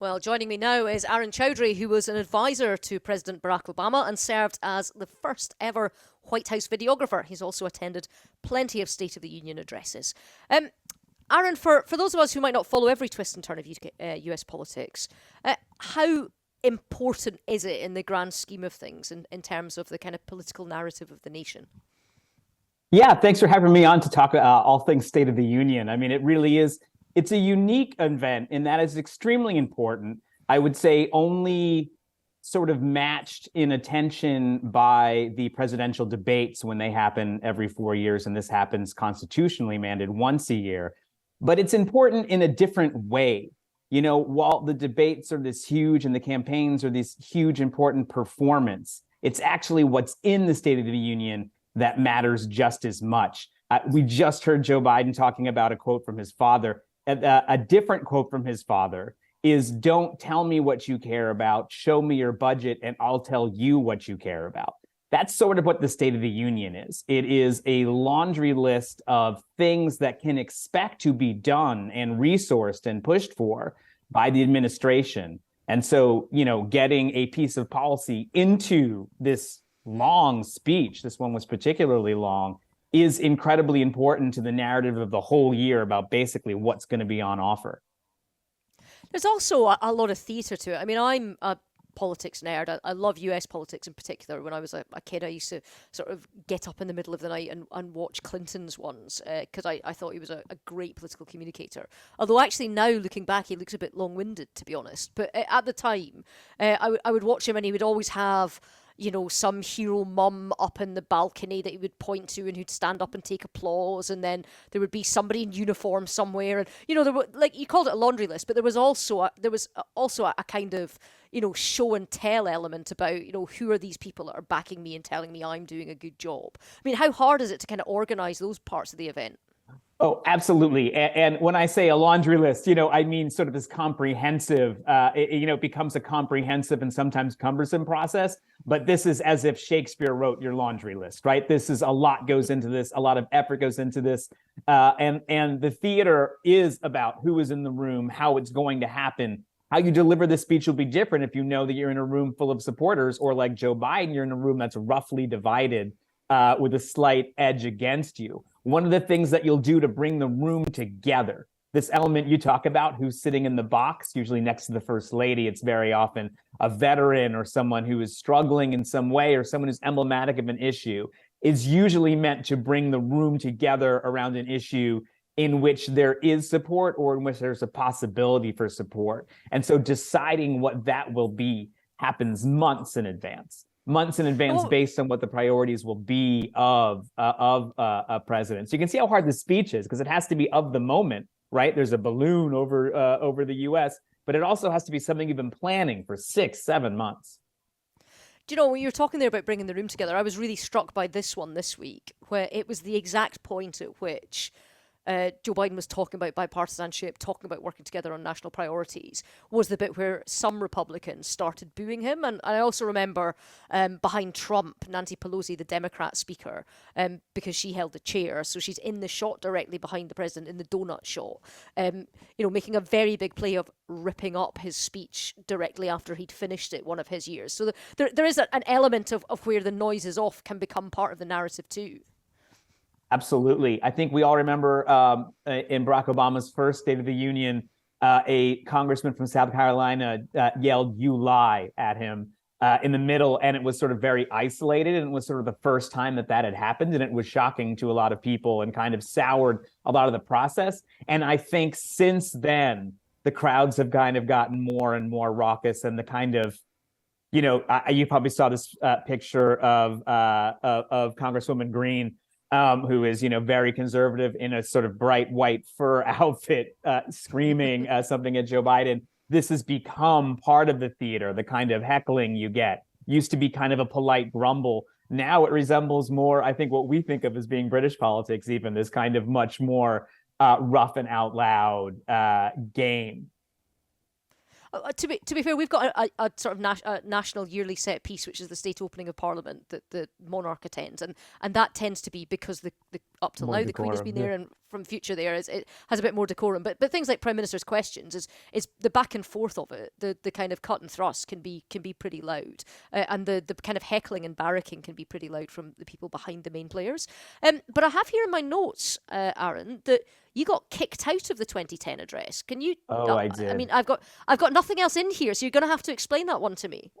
Well, joining me now is Arun Chaudhary, who was an advisor to President Barack Obama and served as the first ever White House videographer. He's also attended plenty of State of the Union addresses. Arun, for those of us who might not follow every twist and turn of US politics, how important is it in the grand scheme of things in terms of the kind of political narrative of the nation? Yeah, thanks for having me on to talk all things State of the Union. I mean, it really is. It's a unique event in that it's extremely important. I would say only sort of matched in attention by the presidential debates when they happen every 4 years, and this happens constitutionally mandated once a year. But it's important in a different way. You know, while the debates are this huge and the campaigns are this huge, important performance, it's actually what's in the State of the Union that matters just as much. We just heard Joe Biden talking about a quote from his father. A different quote from his father is, "Don't tell me what you care about, show me your budget and I'll tell you what you care about." That's sort of what the State of the Union is. It is a laundry list of things that can expect to be done and resourced and pushed for by the administration. And so, you know, getting a piece of policy into this long speech, this one was particularly long, is incredibly important to the narrative of the whole year about basically what's going to be on offer. There's also a lot of theatre to it. I mean, I'm a politics nerd. I love US politics in particular. When I was a kid, I used to sort of get up in the middle of the night and watch Clinton's ones because I thought he was a great political communicator. Although actually now looking back, he looks a bit long-winded, to be honest. But at the time, I would watch him and he would always have, you know, some hero mum up in the balcony that he would point to and who'd stand up and take applause. And then there would be somebody in uniform somewhere. And, you know, there were, like, you called it a laundry list, but there was also a kind of, you know, show and tell element about, you know, who are these people that are backing me and telling me I'm doing a good job. I mean, how hard is it to kind of organize those parts of the event? Oh, absolutely. And when I say a laundry list, you know, I mean sort of this comprehensive, it becomes a comprehensive and sometimes cumbersome process. But this is as if Shakespeare wrote your laundry list, right? This is a lot goes into this, a lot of effort goes into this. And the theater is about who is in the room, how it's going to happen. How you deliver the speech will be different if you know that you're in a room full of supporters, or like Joe Biden, you're in a room that's roughly divided with a slight edge against you. One of the things that you'll do to bring the room together, this element you talk about, who's sitting in the box, usually next to the first lady, it's very often a veteran or someone who is struggling in some way or someone who's emblematic of an issue, is usually meant to bring the room together around an issue in which there is support or in which there's a possibility for support. And so deciding what that will be happens months in advance. Based on what the priorities will be of a president. So you can see how hard the speech is, because it has to be of the moment, right? There's a balloon over the U.S., but it also has to be something you've been planning for 6-7 months. Do you know, when you were talking there about bringing the room together, I was really struck by this one this week, where it was the exact point at which Joe Biden was talking about bipartisanship, talking about working together on national priorities, was the bit where some Republicans started booing him. And I also remember behind Trump, Nancy Pelosi, the Democrat speaker, because she held the chair, so she's in the shot directly behind the president in the donut shot, making a very big play of ripping up his speech directly after he'd finished it one of his years. So there is an element of where the noise is off can become part of the narrative too. Absolutely. I think we all remember in Barack Obama's first State of the Union, a congressman from South Carolina yelled, "You lie," at him in the middle. And it was sort of very isolated. And it was sort of the first time that had happened. And it was shocking to a lot of people and kind of soured a lot of the process. And I think since then, the crowds have kind of gotten more and more raucous, and the kind of, you know, you probably saw this picture of Congresswoman Green, who is, you know, very conservative in a sort of bright white fur outfit, screaming something at Joe Biden. This has become part of the theater, the kind of heckling you get. Used to be kind of a polite grumble. Now it resembles more, I think, what we think of as being British politics, even this kind of much more rough and out loud game. To be fair, we've got a sort of national yearly set piece, which is the state opening of Parliament that the monarch attends, and that tends to be because the up till More now the Queen has decorum. been Yeah. there, and from future there it has a bit more decorum. But things like Prime Minister's questions is the back and forth of it, the kind of cut and thrust can be pretty loud, and the kind of heckling and barracking can be pretty loud from the people behind the main players. But I have here in my notes, Aaron, that you got kicked out of the 2010 address. Can you? Oh, I I did. mean, I've got nothing else in here, so you're going to have to explain that one to me.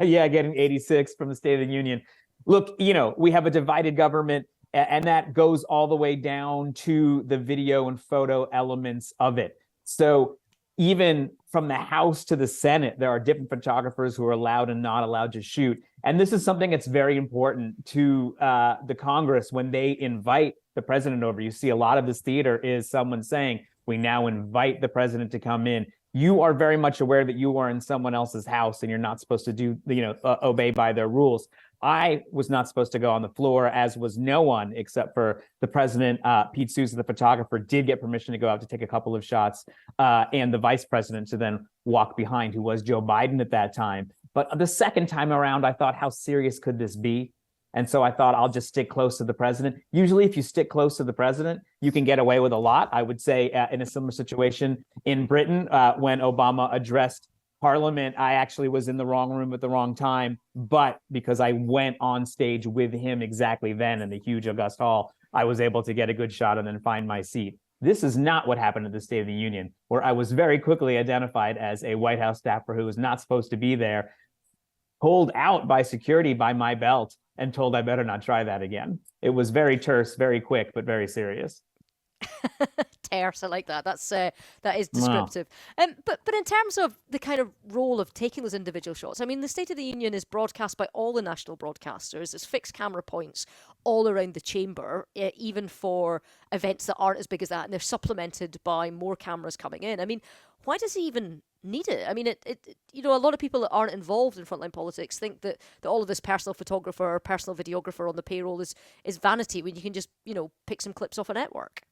Yeah, getting 86 from the State of the Union. Look, we have a divided government, and that goes all the way down to the video and photo elements of it. So even from the House to the Senate, there are different photographers who are allowed and not allowed to shoot. And this is something that's very important to the Congress when they invite the president over. You see a lot of this theater is someone saying, we now invite the president to come in. You are very much aware that you are in someone else's house and you're not supposed to do, obey by their rules. I was not supposed to go on the floor, as was no one except for the president. Pete Souza, the photographer, did get permission to go out to take a couple of shots, and the vice president to then walk behind, who was Joe Biden at that time. But the second time around, I thought, how serious could this be? And so I thought, I'll just stick close to the president. Usually, if you stick close to the president, you can get away with a lot. I would say in a similar situation in Britain, when Obama addressed Parliament, I actually was in the wrong room at the wrong time. But because I went on stage with him exactly then in the huge August Hall, I was able to get a good shot and then find my seat. This is not what happened at the State of the Union, where I was very quickly identified as a White House staffer who was not supposed to be there, pulled out by security by my belt, and told I better not try that again. It was very terse, very quick, but very serious. Terse, I like that. That is Wow. descriptive. But in terms of the kind of role of taking those individual shots, I mean, the State of the Union is broadcast by all the national broadcasters. There's fixed camera points all around the chamber, even for events that aren't as big as that, and they're supplemented by more cameras coming in. I mean, why does he even need it? I mean, a lot of people that aren't involved in frontline politics think that all of this personal photographer or personal videographer on the payroll is vanity, when you can just pick some clips off a network.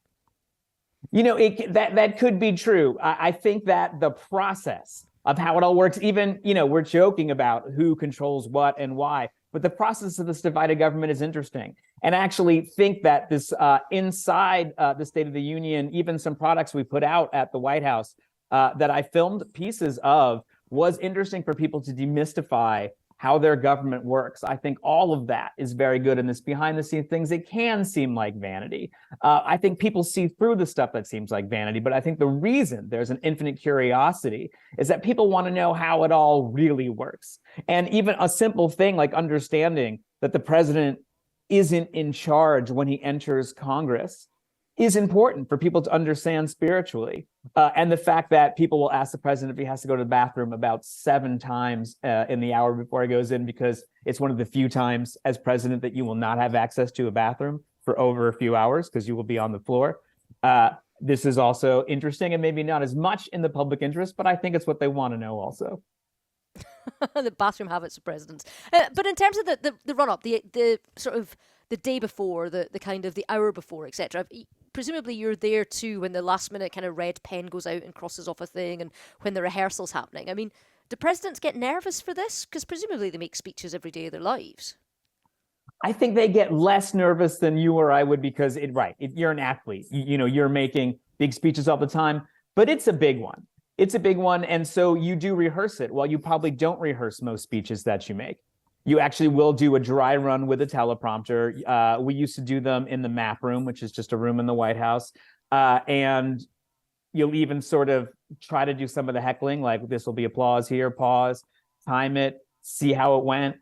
That could be true. I think that the process of how it all works, even, we're joking about who controls what and why, but the process of this divided government is interesting. And I actually think that this inside the State of the Union, even some products we put out at the White House that I filmed pieces of, was interesting for people to demystify how their government works. I think all of that is very good in this behind the scenes things. It can seem like vanity. I think people see through the stuff that seems like vanity, but I think the reason there's an infinite curiosity is that people want to know how it all really works. And even a simple thing like understanding that the president isn't in charge when he enters Congress is important for people to understand spiritually. And the fact that people will ask the president if he has to go to the bathroom about 7 times in the hour before he goes in, because it's one of the few times as president that you will not have access to a bathroom for over a few hours because you will be on the floor. This is also interesting and maybe not as much in the public interest, but I think it's what they want to know also. The bathroom habits of presidents. But in terms of the run up, the sort of the day before, the kind of the hour before, etc. Presumably you're there too when the last minute kind of red pen goes out and crosses off a thing, and when the rehearsal's happening. I mean, do presidents get nervous for this? Because presumably they make speeches every day of their lives. I think they get less nervous than you or I would, because you're an athlete. You're making big speeches all the time, but it's a big one. It's a big one, and so you do rehearse it. Well, you probably don't rehearse most speeches that you make. You actually will do a dry run with a teleprompter. We used to do them in the map room, which is just a room in the White House. And you'll even sort of try to do some of the heckling, like this will be applause here, pause, time it, see how it went.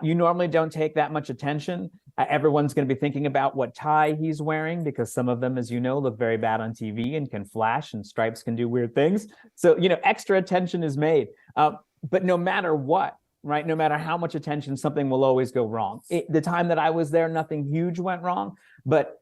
You normally don't take that much attention. Everyone's going to be thinking about what tie he's wearing, because some of them, as you know, look very bad on TV and can flash, and stripes can do weird things. So, extra attention is made. But no matter what, right? No matter how much attention, something will always go wrong. The time that I was there, nothing huge went wrong. But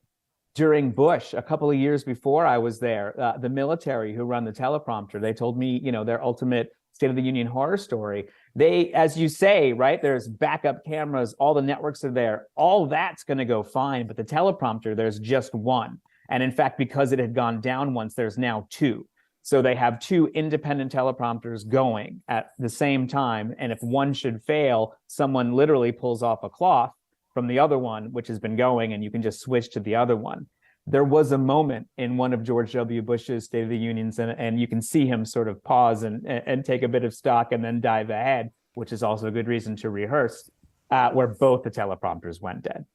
during Bush, a couple of years before I was there, the military who run the teleprompter, they told me, their ultimate State of the Union horror story. They, as you say, right, there's backup cameras, all the networks are there. All that's going to go fine. But the teleprompter, there's just one. And in fact, because it had gone down once, there's now 2. So they have 2 independent teleprompters going at the same time. And if one should fail, someone literally pulls off a cloth from the other one, which has been going, and you can just switch to the other one. There was a moment in one of George W. Bush's State of the Unions, and you can see him sort of pause and take a bit of stock and then dive ahead, which is also a good reason to rehearse, where both the teleprompters went dead.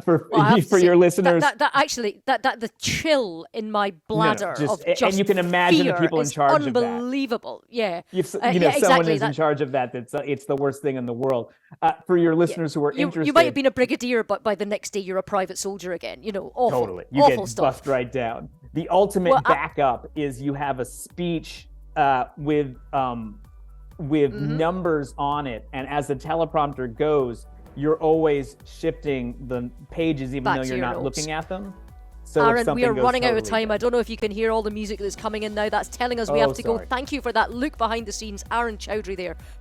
For your listeners, the chill in my bladder of just and you can imagine the people in charge of that. Unbelievable, yeah. Someone exactly, is in charge of that. It's the worst thing in the world. For your listeners who are interested, you might have been a brigadier, but by the next day you're a private soldier again. Awful. Totally, you awful get stuff. buffed right down. The ultimate backup is you have a speech with numbers on it, and as the teleprompter goes, you're always shifting the pages even though you're not looking at them. So Aaron, we are running out of time. I don't know if you can hear all the music that's coming in now. That's telling us we have to go. Thank you for that look behind the scenes. Arun Chaudhary there from